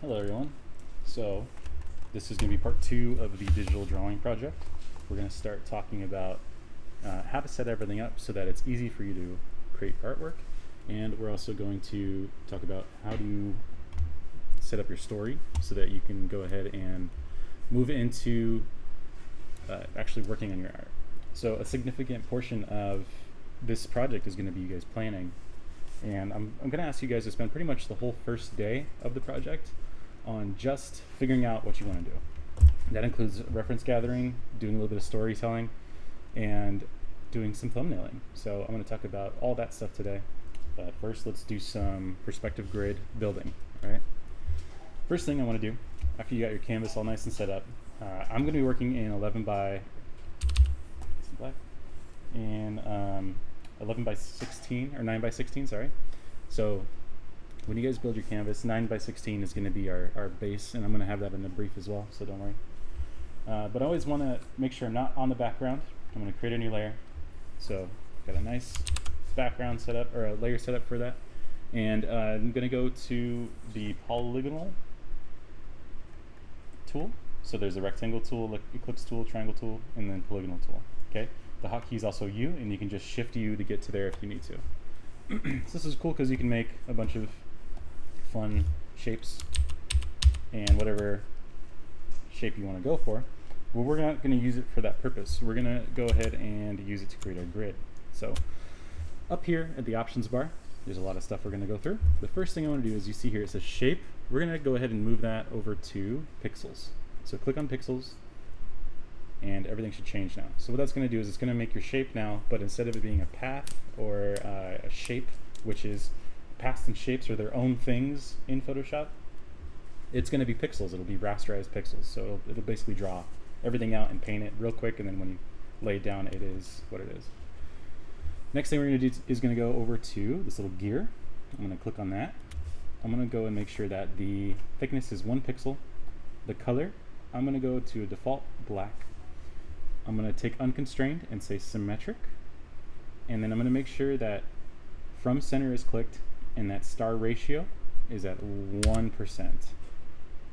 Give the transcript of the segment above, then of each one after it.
Hello everyone. So this is going to be part 2 of the digital drawing project. We're going to start talking about how to set everything up so that it's easy for you to create artwork, and we're also going to talk about how to set up your story so that you can go ahead and move into actually working on your art. So a significant portion of this project is going to be you guys planning, and I'm going to ask you guys to spend pretty much the whole first day of the project on just figuring out what you want to do. That includes reference gathering, doing a little bit of storytelling, and doing some thumbnailing. So I'm going to talk about all that stuff today. But first, let's do some perspective grid building. All right. First thing I want to do, after you got your canvas all nice and set up, I'm going to be working in 11 by 16 or 9 by 16. Sorry. So when you guys build your canvas, 9 by 16 is going to be our base, and I'm going to have that in the brief as well, so don't worry. But I always want to make sure I'm not on the background. I'm going to create a new layer. So got a nice background set up, or a layer set up for that. And I'm going to go to the Polygon Tool. So there's a rectangle tool, ellipse tool, triangle tool, and then polygonal tool. Okay. The hotkey is also U, and you can just shift U to get to there if you need to. So this is cool because you can make a bunch of fun shapes and whatever shape you want to go for. Well, we're not going to use it for that purpose. We're going to go ahead and use it to create our grid. So up here at the options bar, there's a lot of stuff we're going to go through. The first thing I want to do is, you see here it says shape. We're going to go ahead and move that over to pixels. So click on pixels, and everything should change now. So what that's going to do is it's going to make your shape now, but instead of it being a path or a shape, which is paths and shapes are their own things in Photoshop, it's going to be pixels. It'll be rasterized pixels. So it'll basically draw everything out and paint it real quick, and then when you lay it down, it is what it is. Next thing we're going to do is going to go over to this little gear. I'm going to click on that. I'm going to go and make sure that the thickness is 1 pixel. The color, I'm going to go to a default black. I'm going to take unconstrained and say symmetric, and then I'm going to make sure that from center is clicked and that star ratio is at 1%.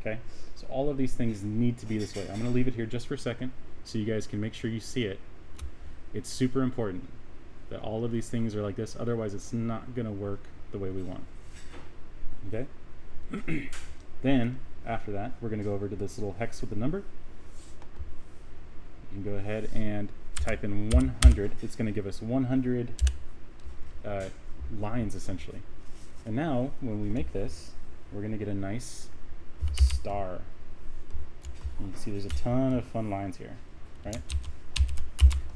Okay, so all of these things need to be this way. I'm going to leave it here just for a second so you guys can make sure you see it. It's super important that all of these things are like this, otherwise it's not going to work the way we want. Okay. Then after that, we're going to go over to this little hex with the number. You can go ahead and type in 100. It's going to give us 100 lines essentially. And now when we make this, we're going to get a nice star. And you can see there's a ton of fun lines here, right?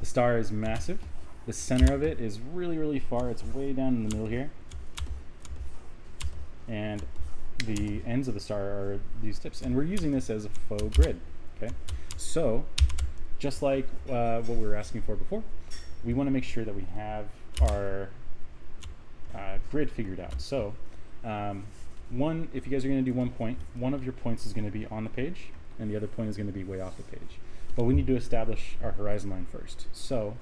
The star is massive. The center of it is really, really far. It's way down in the middle here. And the ends of the star are these tips. And we're using this as a faux grid, okay? So just like what we were asking for before, we want to make sure that we have our grid figured out. So if you guys are going to do 1 point, one of your points is going to be on the page, and the other point is going to be way off the page. But we need to establish our horizon line first. So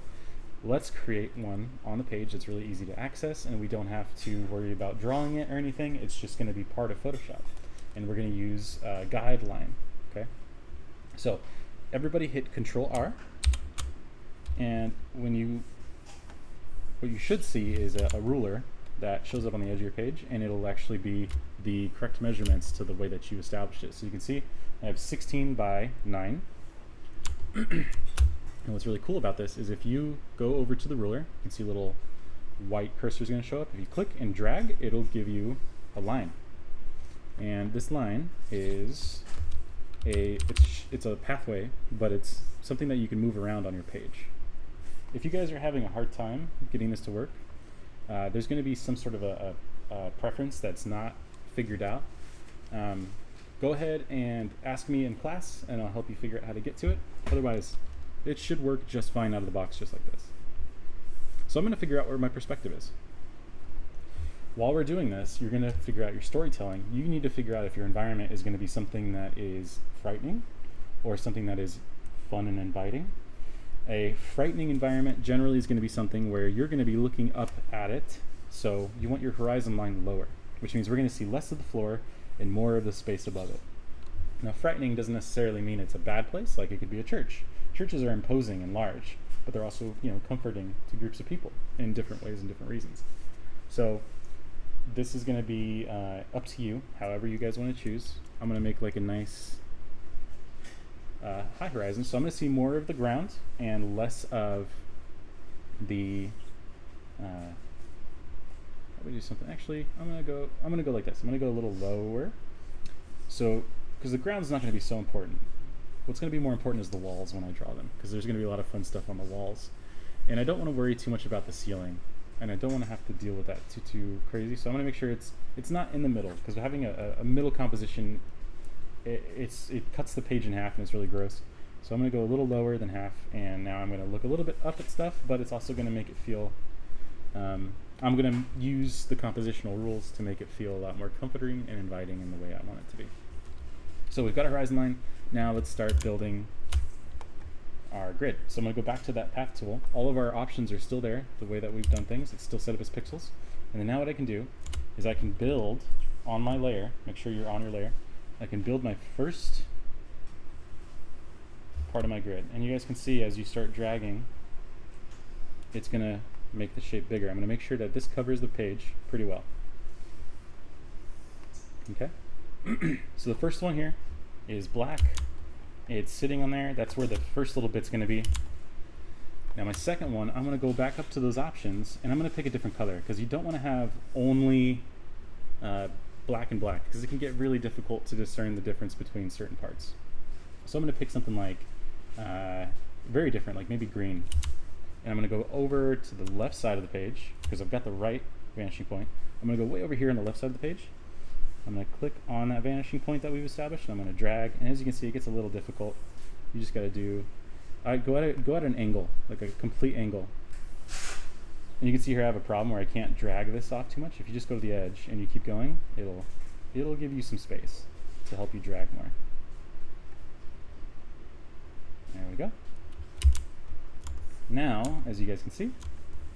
let's create one on the page that's really easy to access, and we don't have to worry about drawing it or anything. It's just going to be part of Photoshop, and we're going to use guideline. Okay, so everybody hit Control R, and what you should see is a ruler that shows up on the edge of your page, and it'll actually be the correct measurements to the way that you established it. So you can see I have 16 by 9. And what's really cool about this is if you go over to the ruler, you can see a little white cursor is going to show up. If you click and drag, it'll give you a line. And this line is it's a pathway, but it's something that you can move around on your page. If you guys are having a hard time getting this to work, there's going to be some sort of a preference that's not figured out. Go ahead and ask me in class, and I'll help you figure out how to get to it. Otherwise, it should work just fine out of the box, just like this. So I'm going to figure out where my perspective is. While we're doing this, you're going to figure out your storytelling. You need to figure out if your environment is going to be something that is frightening or something that is fun and inviting. A frightening environment generally is going to be something where you're going to be looking up at it, so you want your horizon line lower, which means we're going to see less of the floor and more of the space above it. Now, frightening doesn't necessarily mean it's a bad place. Like, it could be a church. Churches are imposing and large, but they're also, comforting to groups of people in different ways and different reasons. So this is going to be up to you, however you guys want to choose. I'm going to make like a nice high horizon, so I'm going to see more of the ground and less of the how do we do something? Actually, I'm gonna go like this. I'm gonna go a little lower, so because the ground's not going to be so important. What's going to be more important is the walls when I draw them, because there's going to be a lot of fun stuff on the walls, and I don't want to worry too much about the ceiling, and I don't want to have to deal with that too crazy. So I'm going to make sure it's not in the middle, because having a middle composition, it cuts the page in half and it's really gross. So I'm going to go a little lower than half, and now I'm going to look a little bit up at stuff, but it's also going to make it feel, I'm going to use the compositional rules to make it feel a lot more comforting and inviting in the way I want it to be. So we've got a horizon line. Now let's start building our grid. So I'm going to go back to that path tool. All of our options are still there, the way that we've done things. It's still set up as pixels. And then now what I can do is I can build on my layer. Make sure you're on your layer. I can build my first part of my grid. And you guys can see as you start dragging, it's going to make the shape bigger. I'm going to make sure that this covers the page pretty well. Okay? So the first one here is black. It's sitting on there. That's where the first little bit's going to be. Now my second one, I'm going to go back up to those options, and I'm going to pick a different color, because you don't want to have only black and black, because it can get really difficult to discern the difference between certain parts. So I'm going to pick something like very different, like maybe green. And I'm going to go over to the left side of the page, because I've got the right vanishing point. I'm going to go way over here on the left side of the page. I'm going to click on that vanishing point that we've established, and I'm going to drag. And as you can see, it gets a little difficult. You just got to do, go at an angle, like a complete angle. And you can see here I have a problem where I can't drag this off too much. If you just go to the edge and you keep going, it'll give you some space to help you drag more. There we go. Now, as you guys can see,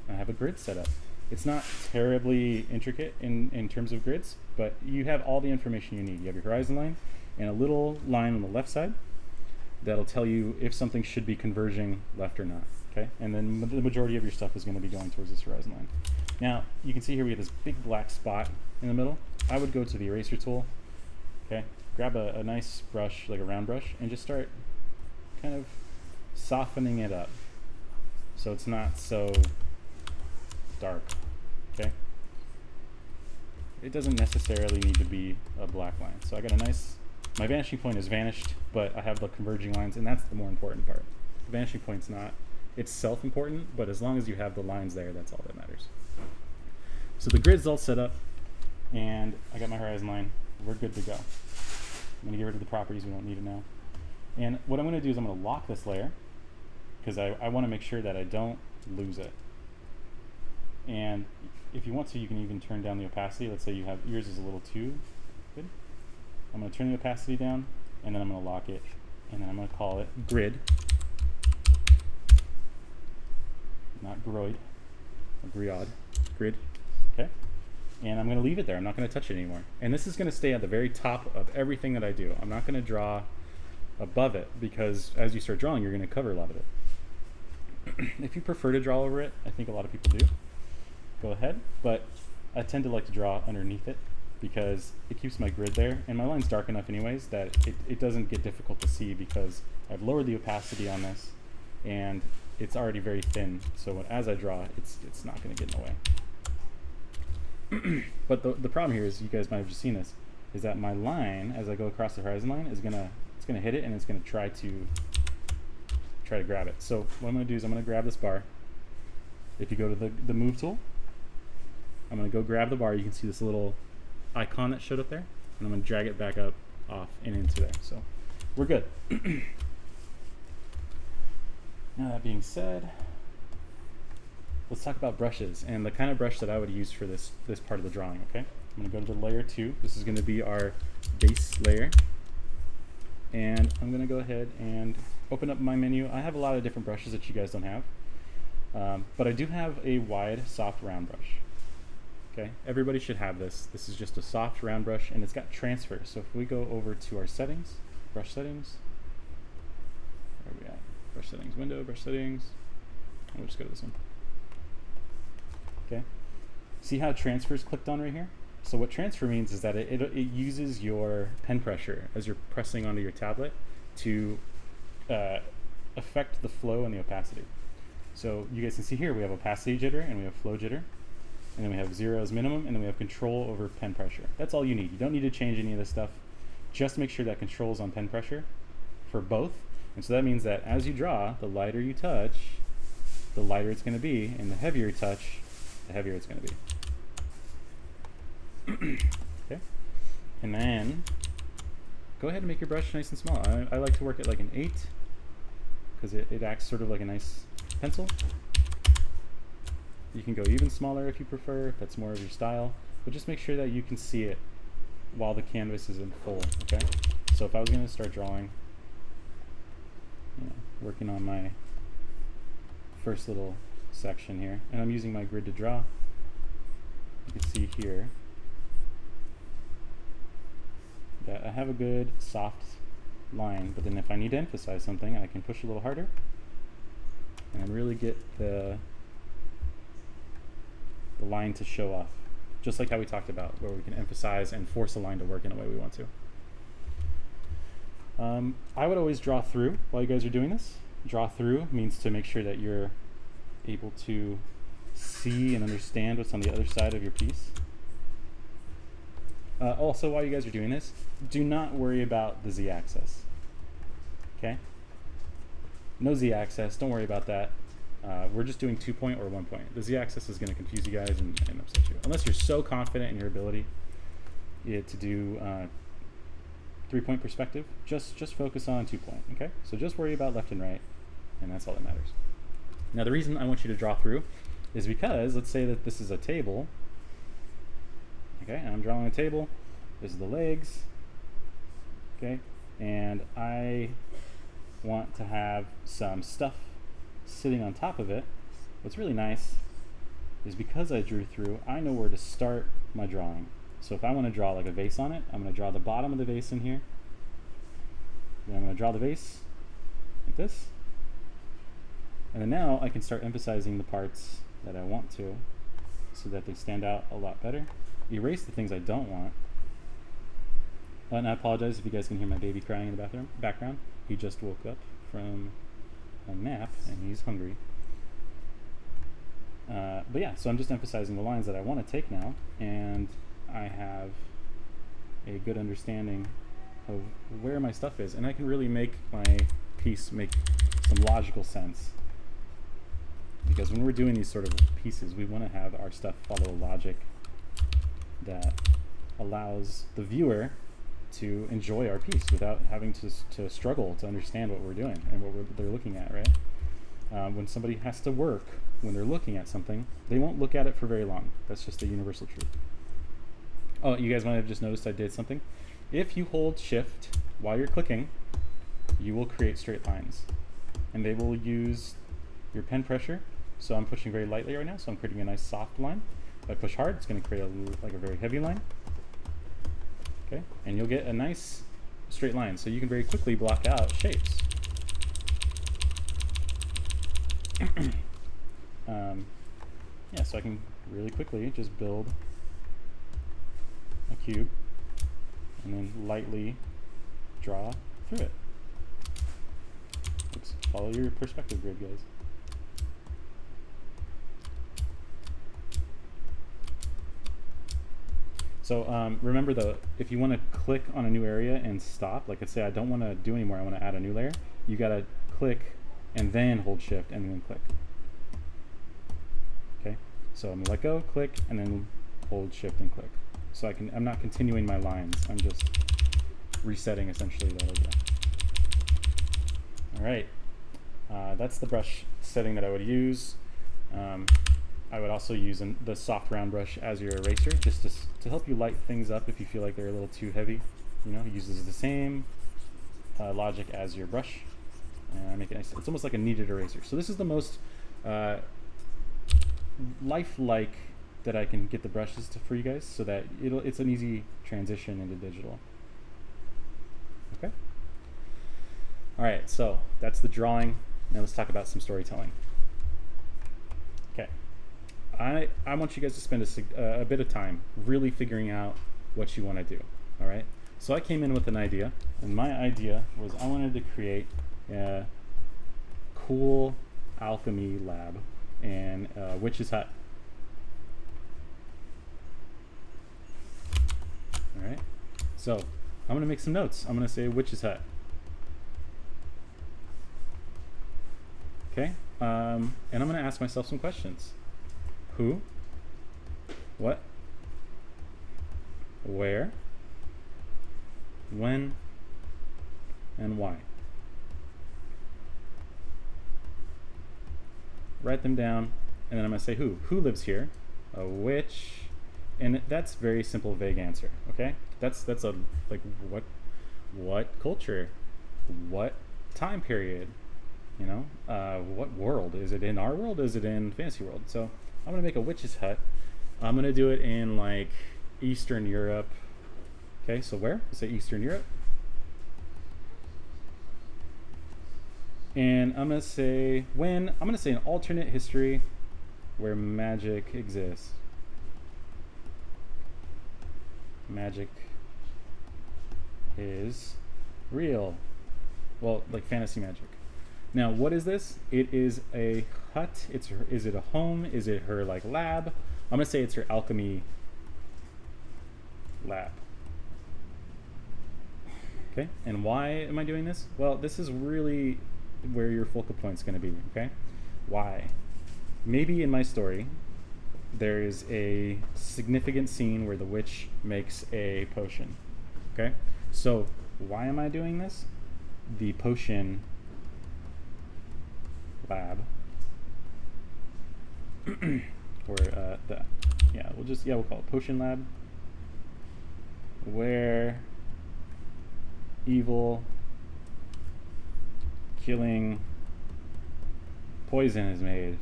I have a grid set up. It's not terribly intricate in terms of grids, but you have all the information you need. You have your horizon line and a little line on the left side that'll tell you if something should be converging left or not. Okay, and then the majority of your stuff is going to be going towards this horizon line. Now, you can see here we have this big black spot in the middle. I would go to the eraser tool, okay, grab a nice brush, like a round brush, and just start kind of softening it up so it's not so dark. Okay, it doesn't necessarily need to be a black line. So I got a nice, my vanishing point is vanished, but I have the converging lines, and that's the more important part. The vanishing point's not itself important, but as long as you have the lines there, that's all that matters. So the grid's all set up, and I got my horizon line. We're good to go. I'm gonna get rid of the properties, we don't need it now. And what I'm gonna do is I'm gonna lock this layer, because I wanna make sure that I don't lose it. And if you want to, you can even turn down the opacity. Let's say you have, yours is a little too good. I'm going to turn the opacity down, and then I'm going to lock it, and then I'm going to call it grid, not groid, or griod, grid, okay? And I'm going to leave it there. I'm not going to touch it anymore. And this is going to stay at the very top of everything that I do. I'm not going to draw above it, because as you start drawing, you're going to cover a lot of it. If you prefer to draw over it, I think a lot of people do, go ahead, but I tend to like to draw underneath it because it keeps my grid there, and my line's dark enough anyways that it doesn't get difficult to see, because I've lowered the opacity on this and it's already very thin, so as I draw it's not going to get in the way. But the problem here is, you guys might have just seen this, is that my line as I go across the horizon line is gonna hit it, and it's gonna try to grab it. So what I'm going to do is I'm going to grab this bar. If you go to the move tool, I'm going to go grab the bar. You can see this little icon that showed up there, and I'm going to drag it back up, off, and into there. So we're good. Now that being said, let's talk about brushes and the kind of brush that I would use for this part of the drawing. Okay, I'm going to go to the layer 2. This is going to be our base layer, and I'm going to go ahead and open up my menu. I have a lot of different brushes that you guys don't have, but I do have a wide, soft, round brush. Okay, everybody should have this. This is just a soft round brush, and it's got transfer. So if we go over to our settings, brush settings, where are we at? Brush settings window, brush settings. We'll just go to this one. Okay, see how transfer is clicked on right here? So what transfer means is that it uses your pen pressure as you're pressing onto your tablet to affect the flow and the opacity. So you guys can see here we have opacity jitter and we have flow jitter, and then we have 0 as minimum, and then we have control over pen pressure. That's all you need. You don't need to change any of this stuff. Just make sure that control's on pen pressure for both. And so that means that as you draw, the lighter you touch, the lighter it's going to be, and the heavier you touch, the heavier it's going to be. Okay, and then go ahead and make your brush nice and small. I like to work at like an 8 because it acts sort of like a nice pencil. You can go even smaller if you prefer, if that's more of your style, but just make sure that you can see it while the canvas is in full. Okay, so if I was going to start drawing, working on my first little section here, and I'm using my grid to draw, you can see here that I have a good soft line, but then if I need to emphasize something, I can push a little harder and really get the line to show off, just like how we talked about, where we can emphasize and force a line to work in a way we want to. I would always draw through while you guys are doing this. Draw through means to make sure that you're able to see and understand what's on the other side of your piece. Also, while you guys are doing this, do not worry about the z-axis. Okay? No z-axis, don't worry about that. We're just doing 2-point or 1-point. The z-axis is going to confuse you guys and upset you. Unless you're so confident in your ability to do 3-point perspective, just focus on 2-point, okay? So just worry about left and right, and that's all that matters. Now the reason I want you to draw through is because, let's say that this is a table, okay, and I'm drawing a table, this is the legs, okay, and I want to have some stuff sitting on top of it. What's really nice is because I drew through, I know where to start my drawing. So if I want to draw like a vase on it, I'm going to draw the bottom of the vase in here. Then I'm going to draw the vase like this. And then now I can start emphasizing the parts that I want to so that they stand out a lot better. Erase the things I don't want. And I apologize if you guys can hear my baby crying in the background. He just woke up from a nap and he's hungry. But yeah, so I'm just emphasizing the lines that I want to take now, and I have a good understanding of where my stuff is, and I can really make my piece make some logical sense. Because when we're doing these sort of pieces, we want to have our stuff follow a logic that allows the viewer to enjoy our piece without having to struggle to understand what we're doing and what they're looking at, right? When somebody has to work, when they're looking at something, they won't look at it for very long. That's just a universal truth. Oh, you guys might have just noticed I did something. If you hold shift while you're clicking, you will create straight lines, and they will use your pen pressure. So I'm pushing very lightly right now, so I'm creating a nice soft line. If I push hard, it's going to create like a very heavy line. Okay, and you'll get a nice straight line, so you can very quickly block out shapes. Yeah, so I can really quickly just build a cube and then lightly draw through it. Oops, follow your perspective grid, guys. So remember though, if you want to click on a new area and stop, like let's say I don't want to do anymore, I want to add a new layer, you got to click and then hold shift and then click. Okay, so I'm going to let go, click, and then hold shift and click. So I'm not continuing my lines, I'm just resetting essentially that over. All right, that's the brush setting that I would use. I would also use the soft round brush as your eraser, just to help you light things up if you feel like they're a little too heavy. You know, it uses the same logic as your brush. And make it nice. It's almost like a kneaded eraser. So this is the most lifelike that I can get the brushes for you guys so that it's an easy transition into digital. Okay. All right, so that's the drawing. Now let's talk about some storytelling. Okay. I want you guys to spend a bit of time really figuring out what you want to do. All right. So I came in with an idea, and my idea was I wanted to create a cool alchemy lab and witch's hut. All right. So I'm going to make some notes. I'm going to say witch's hut. Okay. And I'm going to ask myself some questions. Who? What? Where? When? And why? Write them down, and then I'm going to say who. Who lives here? A witch. And that's very simple, vague answer. Okay? That's a like what culture? What time period? You know, what world? Is it in our world? Is it in fantasy world? So I'm gonna make a witch's hut. I'm gonna do it in like Eastern Europe. Okay, so where? Say Eastern Europe. And I'm gonna say when. I'm gonna say an alternate history where magic exists. Magic is real. Well, like fantasy magic. Now, what is this? It is a hut. Is it a home? Is it her like lab? I'm gonna say it's her alchemy lab. Okay, and why am I doing this? Well, this is really where your focal point's gonna be, okay? Why? Maybe in my story, there is a significant scene where the witch makes a potion, okay? So why am I doing this? The potion lab, or we'll call it potion lab, where evil killing poison is made.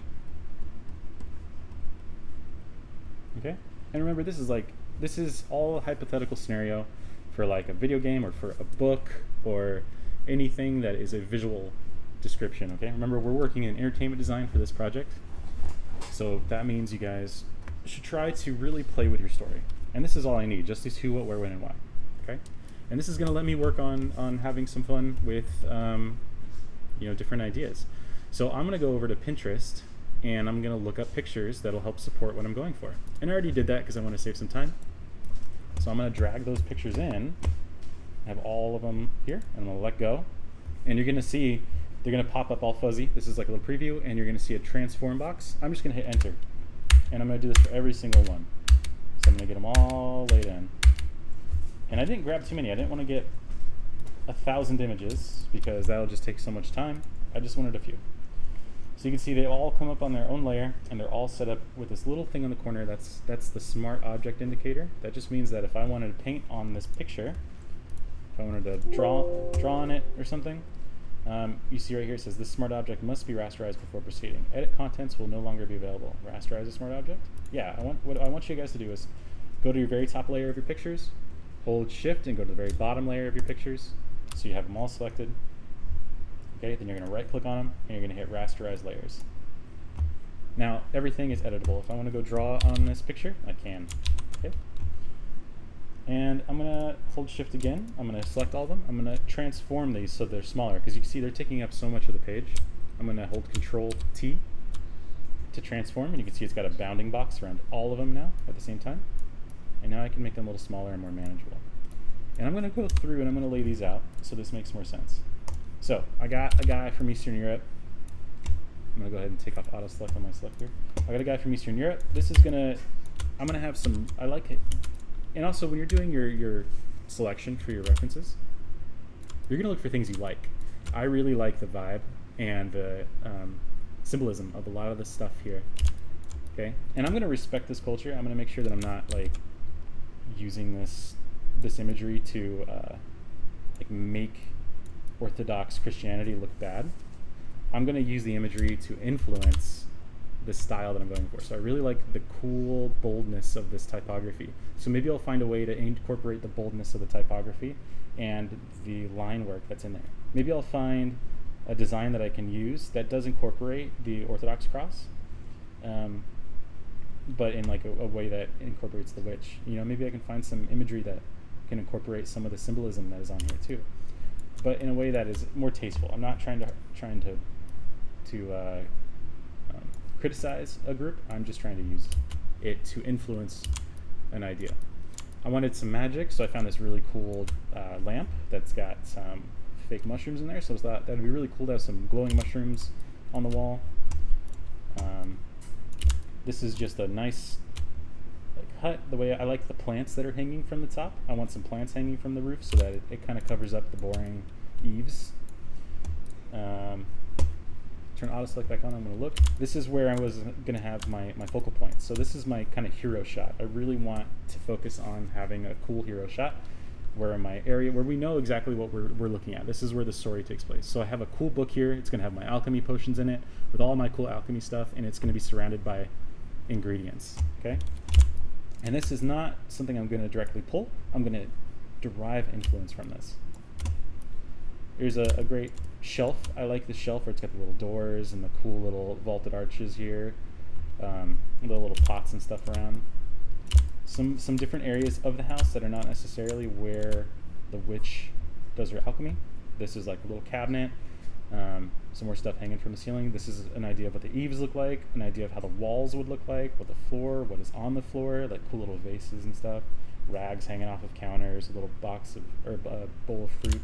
Okay, and remember, this is all a hypothetical scenario for like a video game or for a book or anything that is a visual description. Okay, remember, we're working in entertainment design for this project, so that means you guys should try to really play with your story. And this is all I need, just these who, what, where, when, and why. Okay, and this is going to let me work on having some fun with different ideas. So I'm going to go over to Pinterest and I'm going to look up pictures that'll help support what I'm going for. And I already did that because I want to save some time. So I'm going to drag those pictures in, have all of them here, and I'm going to let go. And you're going to see they're going to pop up all fuzzy. This is like a little preview, and you're going to see a transform box. I'm just going to hit enter. And I'm going to do this for every single one. So I'm going to get them all laid in. And I didn't grab too many. I didn't want to get 1,000 images because that'll just take so much time. I just wanted a few. So you can see they all come up on their own layer, and they're all set up with this little thing on the corner. That's the smart object indicator. That just means that if I wanted to paint on this picture, if I wanted to draw on it or something, you see right here it says this smart object must be rasterized before proceeding. Edit contents will no longer be available. Rasterize a smart object? Yeah, what I want you guys to do is go to your very top layer of your pictures, hold shift and go to the very bottom layer of your pictures so you have them all selected. Okay, then you're going to right click on them and you're going to hit rasterize layers. Now everything is editable. If I want to go draw on this picture, I can. Okay. And I'm going to hold shift again. I'm going to select all of them. I'm going to transform these so they're smaller because you can see they're taking up so much of the page. I'm going to hold Control T to transform, and you can see it's got a bounding box around all of them now at the same time. And now I can make them a little smaller and more manageable. And I'm going to go through and I'm going to lay these out so this makes more sense. So I got a guy from Eastern Europe. I'm going to go ahead and take off auto select on my selector. I got a guy from Eastern Europe. This is going to, I'm going to have some, I like it. And also when you're doing your selection for your references, you're going to look for things you like. I really like the vibe and the symbolism of a lot of this stuff here. Okay, and I'm going to respect this culture. I'm going to make sure that I'm not like using this imagery to like make Orthodox Christianity look bad. I'm going to use the imagery to influence the style that I'm going for. So I really like the cool boldness of this typography. So maybe I'll find a way to incorporate the boldness of the typography and the line work that's in there. Maybe I'll find a design that I can use that does incorporate the Orthodox cross, but in like a way that incorporates the witch. You know, maybe I can find some imagery that can incorporate some of the symbolism that is on here too, but in a way that is more tasteful. I'm not trying to criticize a group. I'm just trying to use it to influence an idea. I wanted some magic, so I found this really cool lamp that's got some fake mushrooms in there. So I thought that'd be really cool to have some glowing mushrooms on the wall. This is just a nice like hut. The way I like the plants that are hanging from the top. I want some plants hanging from the roof so that it kind of covers up the boring eaves. Turn auto select back on. I'm going to look. This is where I was going to have my focal point. So this is my kind of hero shot. I really want to focus on having a cool hero shot where my area, where we know exactly what we're looking at. This is where the story takes place. So I have a cool book here. It's going to have my alchemy potions in it with all my cool alchemy stuff, and it's going to be surrounded by ingredients. Okay. And this is not something I'm going to directly pull. I'm going to derive influence from this. Here's a great shelf. I like the shelf where it's got the little doors and the cool little vaulted arches here, the little pots and stuff around. Some different areas of the house that are not necessarily where the witch does her alchemy. This is like a little cabinet, some more stuff hanging from the ceiling. This is an idea of what the eaves look like, an idea of how the walls would look like, what the floor, what is on the floor, like cool little vases and stuff, rags hanging off of counters, a little box of, or a bowl of fruit,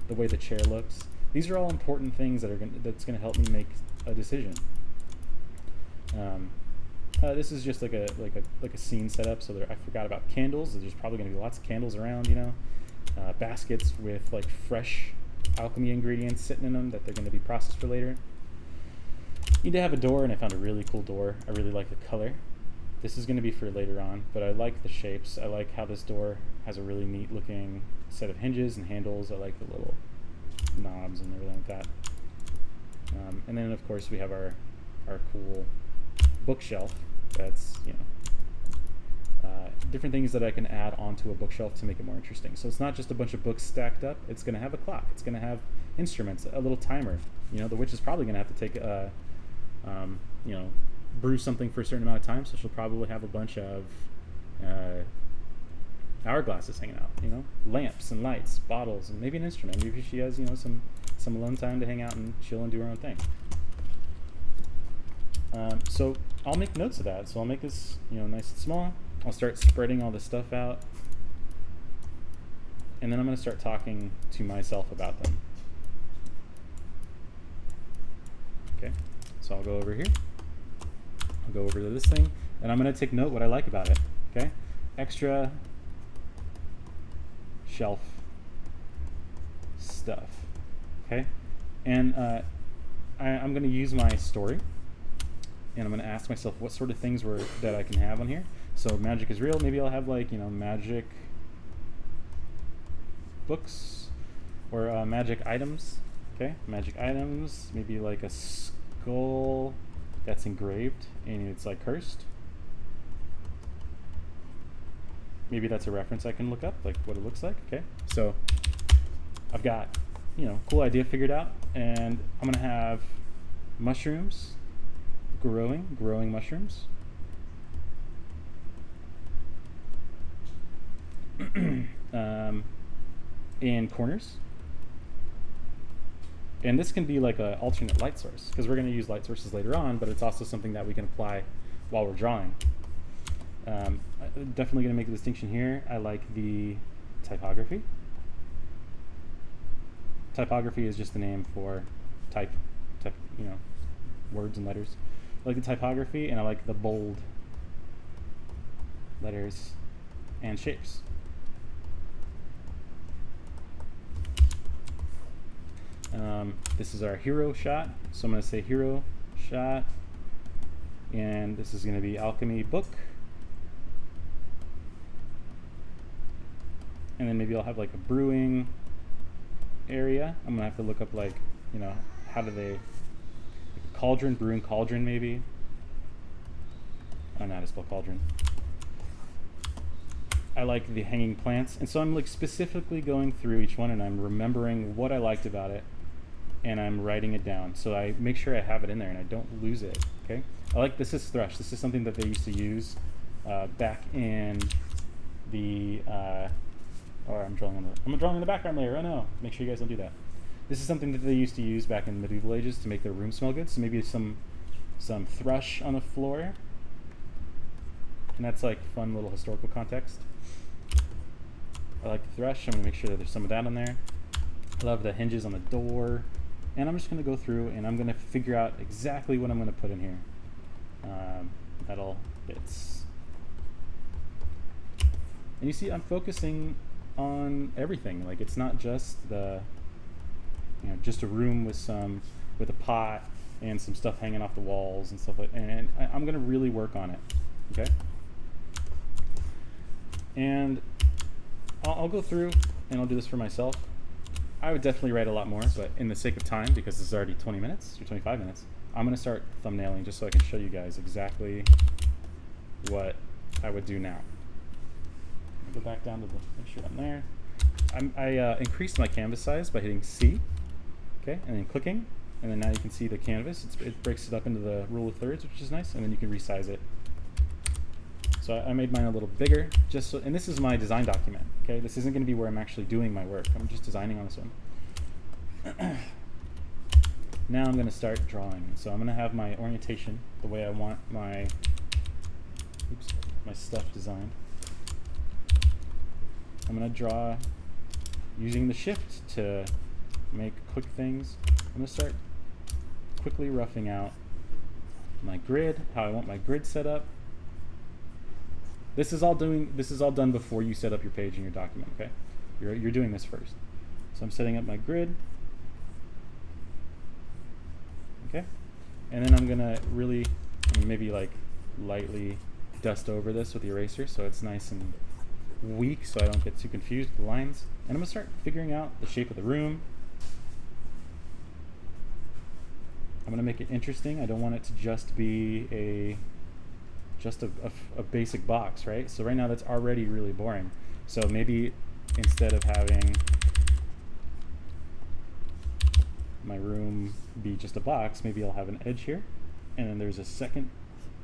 the way the chair looks. These are all important things that's gonna help me make a decision. This is just like a scene setup. So I forgot about candles. There's probably gonna be lots of candles around, you know. Baskets with like fresh alchemy ingredients sitting in them that they're gonna be processed for later. Need to have a door, and I found a really cool door. I really like the color. This is gonna be for later on, but I like the shapes. I like how this door has a really neat looking set of hinges and handles. I like the little knobs and everything like that. And then of course we have our cool bookshelf. That's, you know, different things that I can add onto a bookshelf to make it more interesting. So it's not just a bunch of books stacked up. It's going to have a clock. It's going to have instruments, a little timer. You know, the witch is probably going to have to take you know, brew something for a certain amount of time. So she'll probably have a bunch of hourglasses hanging out. You know, lamps and lights, bottles, and maybe an instrument. Maybe she has, you know, some alone time to hang out and chill and do her own thing. So I'll make notes of that. So I'll make this, you know, nice and small. I'll start spreading all this stuff out, and then I'm going to start talking to myself about them. Okay, so I'll go over here. I'll go over to this thing, and I'm going to take note what I like about it. Okay, extra shelf stuff. Okay, and I'm going to use my story. And I'm going to ask myself what sort of things that I can have on here. So magic is real. Maybe I'll have, like, you know, magic books or magic items. Okay, magic items. Maybe like a skull that's engraved and it's like cursed. Maybe that's a reference I can look up, like what it looks like. Okay, so I've got, you know, cool idea figured out, and I'm going to have mushrooms. Growing mushrooms. In corners. And this can be like an alternate light source, because we're going to use light sources later on, but it's also something that we can apply while we're drawing. I'm definitely going to make a distinction here. I like the typography. Typography is just a name for type, you know, words and letters. I like the typography, and I like the bold letters and shapes. This is our hero shot, so I'm going to say hero shot, and this is going to be alchemy book, and then maybe I'll have like a brewing area. I'm going to have to look up, like, you know, how do they, like a cauldron, brewing cauldron maybe. I don't know how to spell cauldron. I like the hanging plants, and so I'm like specifically going through each one and I'm remembering what I liked about it and I'm writing it down. So I make sure I have it in there and I don't lose it, okay? I like, this is thrush. This is something that they used to use back in the, I'm drawing on the background layer, oh no. Make sure you guys don't do that. This is something that they used to use back in the medieval ages to make their room smell good. So maybe some thrush on the floor. And that's like fun little historical context. I like the thrush. I'm gonna make sure that there's some of that on there. I love the hinges on the door. And I'm just gonna go through and I'm gonna figure out exactly what I'm gonna put in here. Metal bits. And you see, I'm focusing on everything. Like, it's not just the, just a room with a pot and some stuff hanging off the walls and stuff like. And I'm gonna really work on it. Okay. And I'll go through and I'll do this for myself. I would definitely write a lot more, but in the sake of time, because this is already 20 minutes or 25 minutes, I'm going to start thumbnailing just so I can show you guys exactly what I would do now. Go back down to make sure I'm there. I increased my canvas size by hitting C, okay, and then clicking, and then now you can see the canvas. It breaks it up into the rule of thirds, which is nice, and then you can resize it. So I made mine a little bigger, just so, and this is my design document, okay? This isn't gonna be where I'm actually doing my work. I'm just designing on this one. Now I'm gonna start drawing. So I'm gonna have my orientation the way I want my stuff designed. I'm gonna draw using the shift to make quick things. I'm gonna start quickly roughing out my grid, how I want my grid set up. This is all done before you set up your page in your document, okay? You're doing this first. So I'm setting up my grid. Okay? And then I'm gonna maybe like lightly dust over this with the eraser so it's nice and weak so I don't get too confused with the lines. And I'm gonna start figuring out the shape of the room. I'm gonna make it interesting. I don't want it to just be a basic box, right? So right now that's already really boring. So maybe instead of having my room be just a box, maybe I'll have an edge here, and then there's a second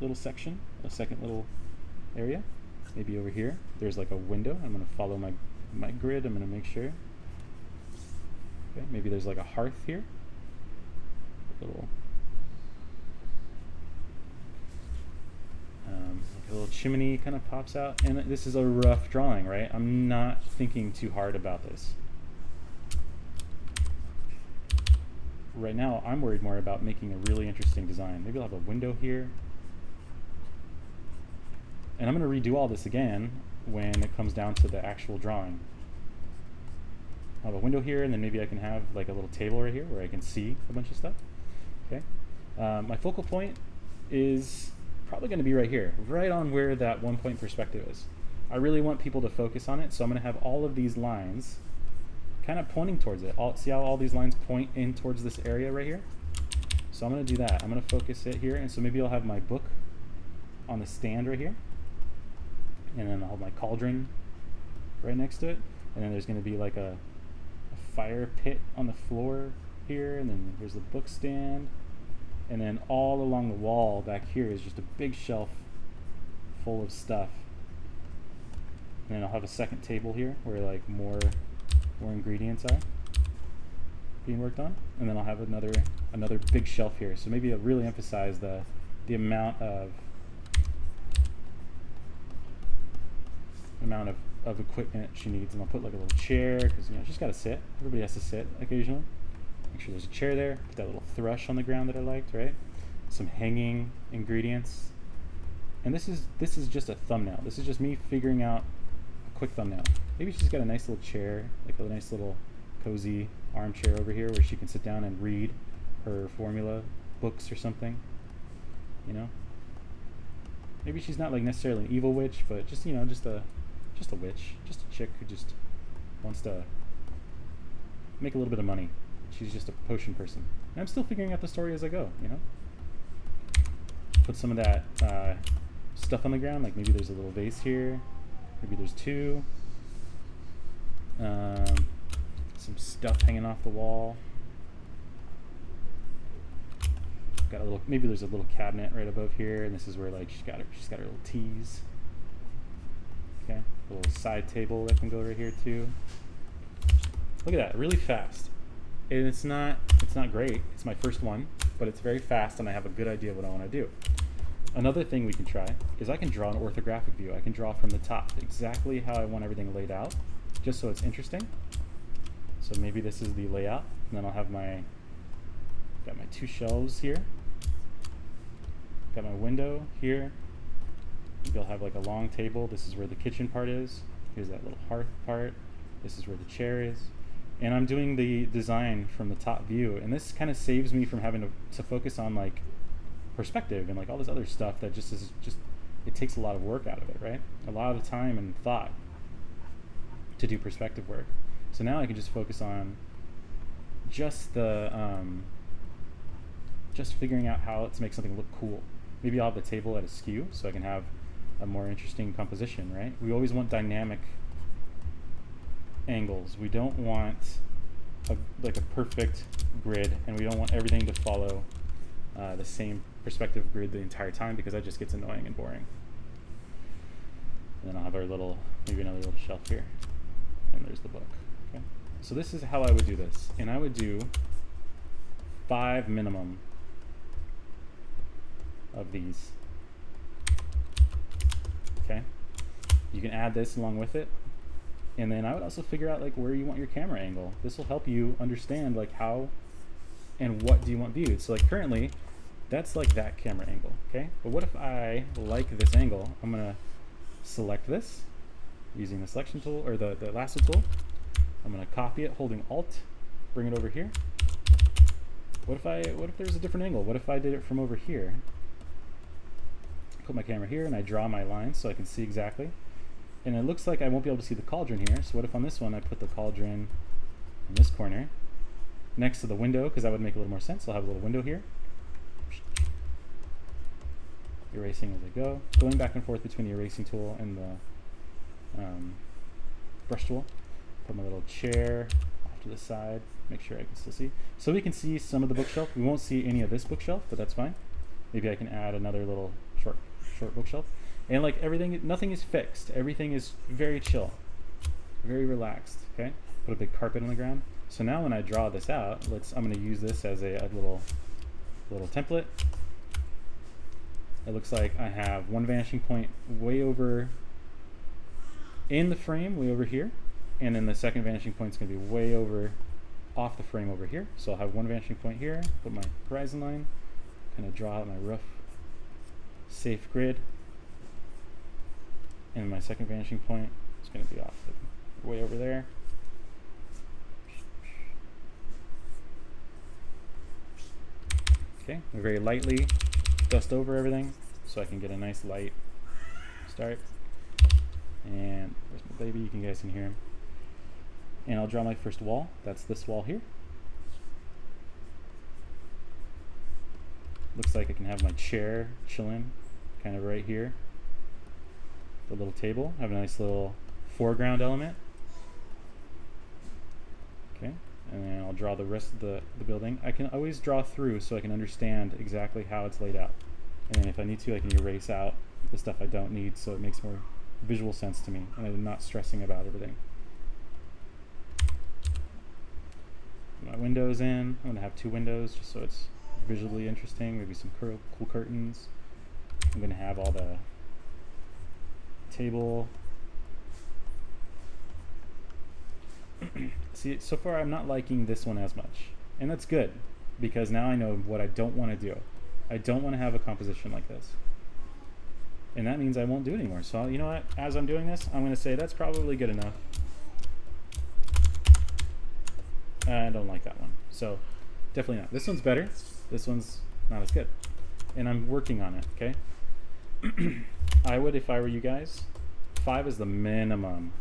little section, a second little area. Maybe over here, there's like a window. I'm gonna follow my grid. I'm gonna make sure. Okay, maybe there's like a hearth here. Like a little chimney kind of pops out, and this is a rough drawing, right? I'm not thinking too hard about this. Right now, I'm worried more about making a really interesting design. Maybe I'll have a window here. And I'm going to redo all this again when it comes down to the actual drawing. I'll have a window here, and then maybe I can have like a little table right here where I can see a bunch of stuff. Okay. My focal point is probably going to be right here, right on where that 1 point perspective is. I really want people to focus on it, so I'm going to have all of these lines kind of pointing towards it. See how all these lines point in towards this area right here? So I'm going to do that. I'm going to focus it here, and so maybe I'll have my book on the stand right here, and then I'll have my cauldron right next to it, and then there's going to be like a fire pit on the floor here, and then there's the book stand. And then all along the wall back here is just a big shelf full of stuff. And then I'll have a second table here where like more ingredients are being worked on. And then I'll have another big shelf here. So maybe I'll really emphasize the amount of equipment she needs. And I'll put like a little chair because she's got to sit. Everybody has to sit occasionally. Make sure there's a chair there. Put that little thrush on the ground that I liked, right? Some hanging ingredients. And this is just a thumbnail. This is just me figuring out a quick thumbnail. Maybe she's got a nice little chair, like a nice little cozy armchair over here where she can sit down and read her formula books or something. Maybe she's not like necessarily an evil witch, but just just a witch, just a chick who just wants to make a little bit of money. She's just a potion person. And I'm still figuring out the story as I go, Put some of that stuff on the ground, like maybe there's a little vase here, maybe there's two, some stuff hanging off the wall. Got a little, maybe there's a little cabinet right above here, and this is where like she's got her little teas. Okay, a little side table that can go right here too. Look at that, really fast. And it's not great. It's my first one, but it's very fast, and I have a good idea of what I want to do. Another thing we can try is I can draw an orthographic view. I can draw from the top exactly how I want everything laid out, just so it's interesting. So maybe this is the layout, and then I'll have got my two shelves here. Got my window here. Maybe I'll have like a long table. This is where the kitchen part is. Here's that little hearth part. This is where the chair is. And I'm doing the design from the top view, and this kind of saves me from having to focus on like perspective and like all this other stuff that just it takes a lot of work out of it, right? A lot of time and thought to do perspective work. So now I can just focus on just the just figuring out how to make something look cool. Maybe I'll have the table at a skew so I can have a more interesting composition, right? We always want dynamic angles. We don't want like a perfect grid, and we don't want everything to follow the same perspective grid the entire time, because that just gets annoying and boring. And then I'll have our little, maybe another little shelf here, and there's the book. Okay, so this is how I would do this, and I would do 5 minimum of these. Okay, you can add this along with it. And then I would also figure out like where you want your camera angle. This will help you understand like how and what do you want viewed. So like currently, that's like that camera angle, okay? But what if I like this angle? I'm gonna select this using the selection tool, or the lasso tool. I'm gonna copy it holding Alt, bring it over here. What if there's a different angle? What if I did it from over here? Put my camera here and I draw my lines so I can see exactly. And it looks like I won't be able to see the cauldron here, so what if on this one I put the cauldron in this corner next to the window, because that would make a little more sense. I'll have a little window here. Erasing as I go, going back and forth between the erasing tool and the brush tool. Put my little chair off to the side, make sure I can still see. So we can see some of the bookshelf. We won't see any of this bookshelf, but that's fine. Maybe I can add another little short bookshelf. And like everything, nothing is fixed. Everything is very chill, very relaxed, okay? Put a big carpet on the ground. So now when I draw this out, I'm gonna use this as a little template. It looks like I have one vanishing point way over in the frame, way over here. And then the second vanishing point is gonna be way over off the frame over here. So I'll have one vanishing point here, put my horizon line, kind of draw out my rough, safe grid. And my second vanishing point is going to be off way over there. Okay, I very lightly dust over everything so I can get a nice light start. And there's my baby, you guys can hear him. And I'll draw my first wall. That's this wall here. Looks like I can have my chair chilling kind of right here. The little table, have a nice little foreground element. Okay, and then I'll draw the rest of the building. I can always draw through so I can understand exactly how it's laid out. And then if I need to, I can erase out the stuff I don't need so it makes more visual sense to me and I'm not stressing about everything. My windows in, I'm gonna have 2 windows just so it's visually interesting, maybe some cool curtains. I'm gonna have all the table. See, so far I'm not liking this one as much, and that's good because now I know what I don't want to do. I don't want to have a composition like this, and that means I won't do it anymore. So you know what, as I'm doing this, I'm going to say that's probably good enough. I don't like that one, so definitely not. This one's better, this one's not as good, and I'm working on it. Okay. I would, if I were you guys, 5 is the minimum.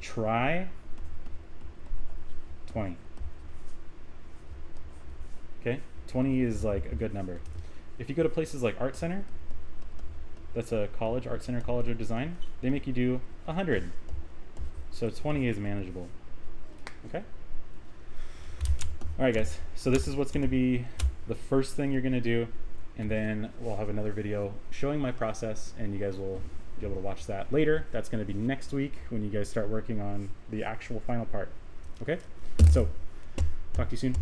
Try 20. Okay, 20 is like a good number. If you go to places like Art Center, that's a college, Art Center College of Design, they make you do 100. So 20 is manageable. Okay? All right, guys. So this is what's going to be the first thing you're going to do, and then we'll have another video showing my process, and you guys will be able to watch that later. That's going to be next week when you guys start working on the actual final part. Okay? So talk to you soon.